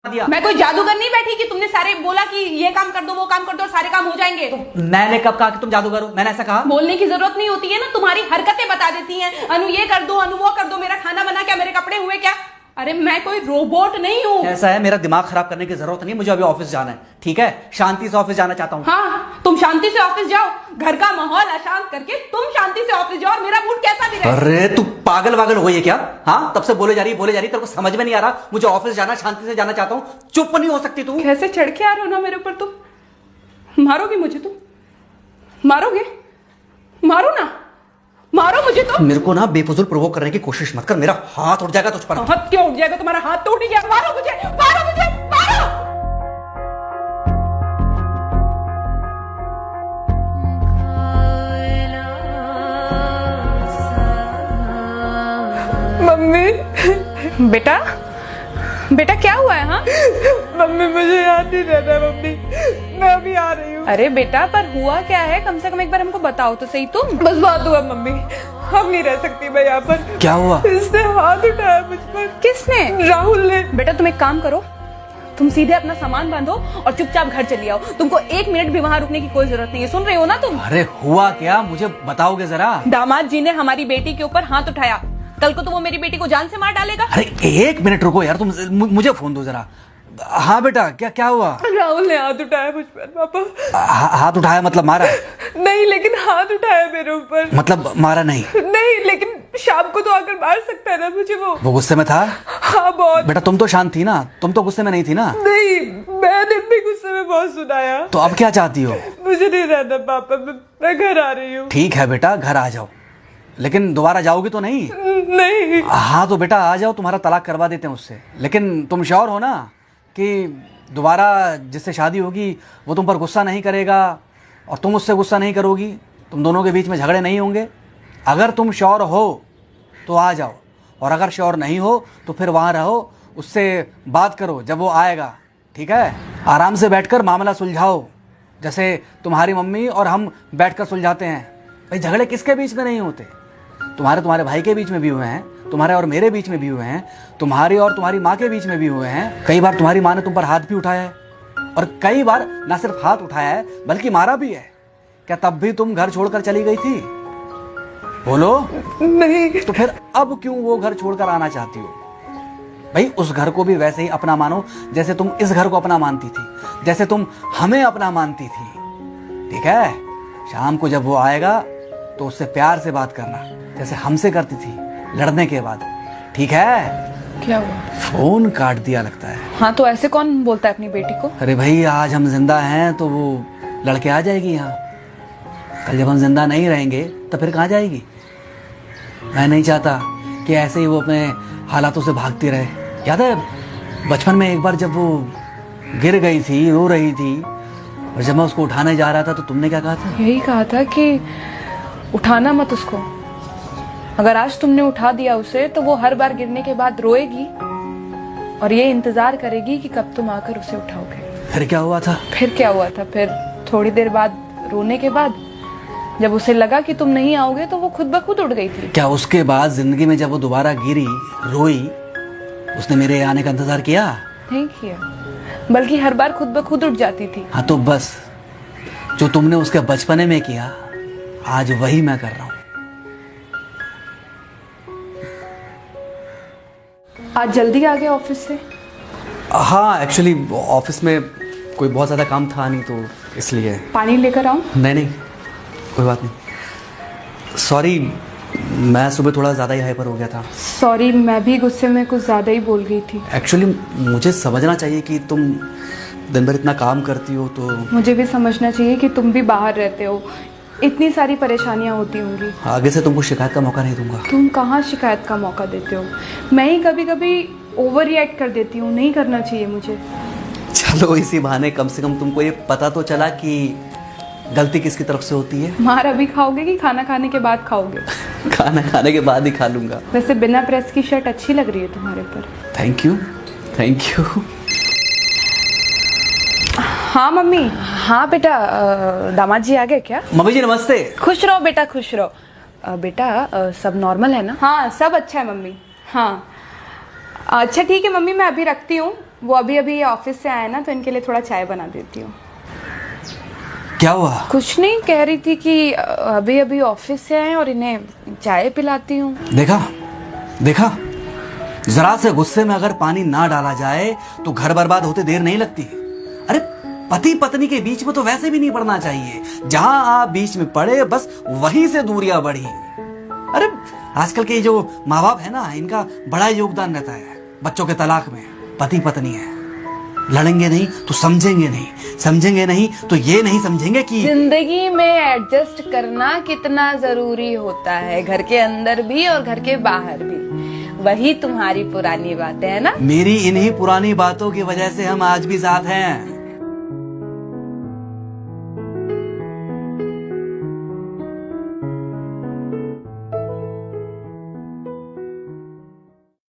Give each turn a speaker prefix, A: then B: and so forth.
A: दिया।
B: मैं कोई जादूगर नहीं बैठी कि तुमने सारे बोला कि ये काम कर दो वो काम कर दो और सारे काम हो जाएंगे।
A: मैंने कब कहा कि तुम जादूगर हो? मैंने ऐसा कहा?
B: बोलने की जरूरत नहीं होती है ना, तुम्हारी हरकतें बता देती हैं। अनु ये कर दो, अनु वो कर दो, मेरा खाना बना क्या, मेरे कपड़े हुए क्या। अरे मैं कोई रोबोट नहीं हूँ।
A: ऐसा है, मेरा दिमाग खराब करने की जरूरत नहीं, मुझे अभी ऑफिस जाना है। ठीक है, शांति से ऑफिस जाना चाहता हूँ।
B: हाँ तुम शांति से ऑफिस जाओ, घर का माहौल अशांत करके तुम शांति से ऑफिस जाओ और मेरा मूड कैसा भी रहे।
A: अरे तू पागल वागल हो गई है क्या? हाँ, तब से बोले जा रही तेरे को समझ में नहीं आ रहा? मुझे ऑफिस जाना, शांति से जाना चाहता हूँ। चुप नहीं हो सकती तू?
B: कैसे चढ़ के आ रहे हो ना मेरे ऊपर तुम। मारोगे मुझे तुम? मारोगे? मारो ना, मारो मुझे तो।
A: मेरे को ना बेफजूल प्रोवोक करने की कोशिश मत कर, मेरा हाथ उठ जाएगा तुझ पर।
B: हाथ क्यों उठ जाएगा? तुम्हारा हाथ तो उठ गया। मारो मुझे, मारो मुझे, मारो। मम्मी। बेटा बेटा क्या हुआ है? हाँ
C: मम्मी मुझे याद नहीं रहता मम्मी, मैं अभी आ रही हूँ।
B: अरे बेटा पर हुआ क्या है, कम से कम एक बार हमको बताओ तो सही तुम।
C: बस बात हुआ मम्मी, हम नहीं रह सकती मैं यहाँ पर।
A: क्या हुआ?
C: इसने हाथ उठाया मुझ पर।
B: किसने?
C: राहुल ने।
B: बेटा तुम एक काम करो, तुम सीधे अपना सामान बांधो और चुपचाप घर चली आओ। तुमको 1 मिनट भी वहाँ रुकने की कोई जरूरत नहीं है, सुन रहे हो ना तुम?
A: अरे हुआ क्या, मुझे बताओगे जरा।
B: दामाद जी ने हमारी बेटी के ऊपर हाथ उठाया, कल को तो वो मेरी बेटी को जान से मार डालेगा।
A: अरे 1 मिनट रुको यार, तुम मुझे फोन दो जरा। हाँ बेटा, क्या क्या हुआ?
C: राहुल ने हाथ उठाया मुझ पर पापा।
A: हाथ उठाया मतलब मारा?
C: नहीं लेकिन हाथ उठाया मेरे ऊपर।
A: मतलब मारा नहीं?
C: नहीं लेकिन शाम को तो आकर मार सकता है ना मुझे वो
A: गुस्से में था?
C: हाँ बहुत।
A: बेटा तुम तो शांत थी ना, तुम तो गुस्से में नहीं थी ना?
C: नहीं मैंने भी गुस्से में बहुत सुनाया।
A: तो अब क्या चाहती हो?
C: मुझे नहीं रहना पापा, मैं घर आ रही हूँ।
A: ठीक है बेटा, घर आ जाओ, लेकिन दोबारा जाओगी तो नहीं?
C: नहीं।
A: हाँ तो बेटा आ जाओ, तुम्हारा तलाक करवा देते हैं उससे। लेकिन तुम श्योर हो ना कि दोबारा जिससे शादी होगी वो तुम पर गुस्सा नहीं करेगा और तुम उससे गुस्सा नहीं करोगी, तुम दोनों के बीच में झगड़े नहीं होंगे? अगर तुम श्योर हो तो आ जाओ, और अगर श्योर नहीं हो तो फिर वहाँ रहो, उससे बात करो जब वो आएगा। ठीक है, आराम से बैठकर मामला सुलझाओ, जैसे तुम्हारी मम्मी और हम बैठकर सुलझाते हैं। भाई झगड़े किसके बीच में नहीं होते? तुम्हारे भाई के बीच में भी हुए हैं, तुम्हारे और मेरे बीच में भी हुए हैं, तुम्हारी और तुम्हारी माँ के बीच में भी हुए हैं। कई बार तुम्हारी माँ ने तुम पर हाथ भी उठाया है, और कई बार ना सिर्फ हाथ उठाया है बल्कि मारा भी है। क्या तब भी तुम घर छोड़कर चली गई थी? बोलो।
C: नहीं।
A: तो फिर अब क्यों वो घर छोड़कर आना चाहती हो? भाई उस घर को भी वैसे ही अपना मानो जैसे तुम इस घर को अपना मानती थी, जैसे तुम हमें अपना मानती थी। ठीक है, शाम को जब वो आएगा तो उससे प्यार से बात करना, जैसे हमसे करती थी लड़ने के बाद। ठीक है?
B: क्या हुआ?
A: फोन काट दिया लगता है।
B: हाँ तो ऐसे कौन बोलता है अपनी बेटी को?
A: अरे भाई आज हम जिंदा हैं तो वो लड़के आ जाएगी यहाँ, कल जब हम जिंदा नहीं रहेंगे तो फिर कहाँ जाएगी? मैं नहीं चाहता कि ऐसे ही वो अपने हालातों से भागती रहे। याद है बचपन में एक बार जब वो गिर गई थी, रो रही थी, और जब मैं उसको उठाने जा रहा था तो तुमने क्या कहा था?
B: यही कहा था कि उठाना मत उसको, अगर आज तुमने उठा दिया उसे तो वो हर बार गिरने के बाद रोएगी और ये इंतजार करेगी कि कब तुम आकर उसे उठाओगे।
A: फिर क्या हुआ था?
B: फिर क्या हुआ था? फिर थोड़ी देर बाद रोने के बाद जब उसे लगा कि तुम नहीं आओगे तो वो खुद ब खुद उठ गई थी।
A: क्या उसके बाद जिंदगी में जब वो दोबारा गिरी, रोई, उसने मेरे आने का इंतजार किया?
B: नहीं किया, बल्कि हर बार खुद ब खुद उठ जाती थी।
A: हाँ तो बस जो तुमने उसके बचपने में किया आज वही मैं कर रहा हूँ।
B: आज जल्दी आ गए ऑफिस से?
A: हाँ एक्चुअली ऑफिस में कोई बहुत ज़्यादा काम था नहीं तो इसलिए।
B: पानी लेकर आऊं?
A: नहीं कोई बात नहीं, सॉरी मैं सुबह थोड़ा ज़्यादा ही हाइपर हो गया था।
B: सॉरी, मैं भी गुस्से में कुछ ज़्यादा ही बोल गई थी।
A: एक्चुअली मुझे समझना चाहिए कि तुम दिन भर इतना काम करती हो तो।
B: मुझे भी समझना चाहिए कि तुम भी बाहर रहते हो, इतनी सारी परेशानियां होती होंगी।
A: आगे से तुमको शिकायत का मौका नहीं दूंगा।
B: तुम कहाँ शिकायत का मौका देते हो? मैं ही कभी कभी ओवर रिएक्ट कर देती हूँ, नहीं करना चाहिए मुझे।
A: चलो इसी बहाने कम से कम तुमको ये पता तो चला कि गलती किसकी तरफ से होती है।
B: मार अभी खाओगे कि खाना खाने के बाद खाओगे?
A: खाना खाने के बाद ही खा लूंगा।
B: वैसे बिना प्रेस की शर्ट अच्छी लग रही है तुम्हारे पर।
A: Thank you.
B: हाँ मम्मी। हाँ बेटा, दामाद जी आ गए क्या?
A: मम्मी जी नमस्ते।
B: खुश रहो बेटा, खुश रहो। बेटा सब नॉर्मल है ना? हाँ सब अच्छा है मम्मी। हाँ अच्छा ठीक है मम्मी, मैं अभी रखती हूँ, वो अभी अभी ऑफिस से आए ना, तो इनके लिए थोड़ा चाय बना देती हूँ।
A: क्या हुआ?
B: कुछ नहीं, कह रही थी कि अभी अभी ऑफिस से आए और इन्हें चाय पिलाती हूँ।
A: देखा देखा, जरा से गुस्से में अगर पानी ना डाला जाए तो घर बर्बाद होते देर नहीं लगती। अरे पति पत्नी के बीच में तो वैसे भी नहीं पड़ना चाहिए, जहां आप बीच में पड़े बस वहीं से दूरियां बढ़ी। अरे आजकल के जो माँ बाप है ना, इनका बड़ा योगदान रहता है बच्चों के तलाक में। पति पत्नी है, लड़ेंगे नहीं तो समझेंगे नहीं, समझेंगे नहीं तो ये नहीं समझेंगे कि
B: जिंदगी में एडजस्ट करना कितना जरूरी होता है, घर के अंदर भी और घर के बाहर भी। वही तुम्हारी पुरानी बातें है ना।
A: मेरी इन्हीं पुरानी बातों की वजह से हम आज भी साथ हैं।